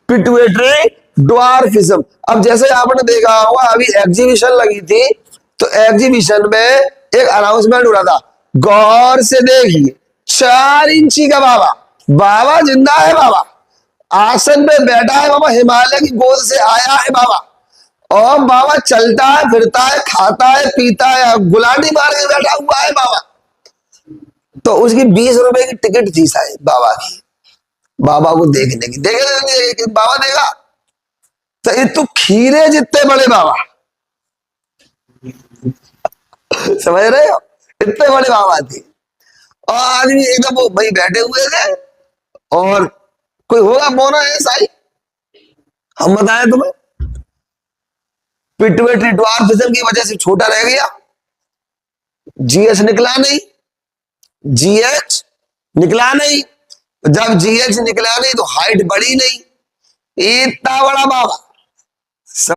Pituitary dwarfism. अब जैसे आपने देखा होगा अभी एग्जीबिशन लगी थी, तो एग्जीबिशन में एक अनाउंसमेंट हो रहा था, गौर से देखिए 4 इंची का बाबा, बाबा जिंदा है, बाबा आसन पे बैठा है, बाबा हिमालय की गोद से आया है बाबा, और बाबा चलता है, फिरता है, खाता है, पीता है, गुलाटी मार के बैठा हुआ है बाबा। तो उसकी 20 रुपए की टिकट थी शायद बाबा की, बाबा को देखने की। देखे बाबा देखा तो ये तो खीरे जितने बड़े बाबा, समझ रहे हो, इतने बड़े बाबा थे। और आदमी एकदम वो भाई बैठे हुए थे, और कोई होगा मोना ऐसा ही, हम बताएं तुम्हें, पिट्यूटरी ड्वार्फिज्म की वजह से छोटा रह गया, जीएच निकला नहीं, जीएच निकला नहीं, जब जीएच निकला नहीं तो हाइट बढ़ी नहीं, इतना बड़ा बाबा।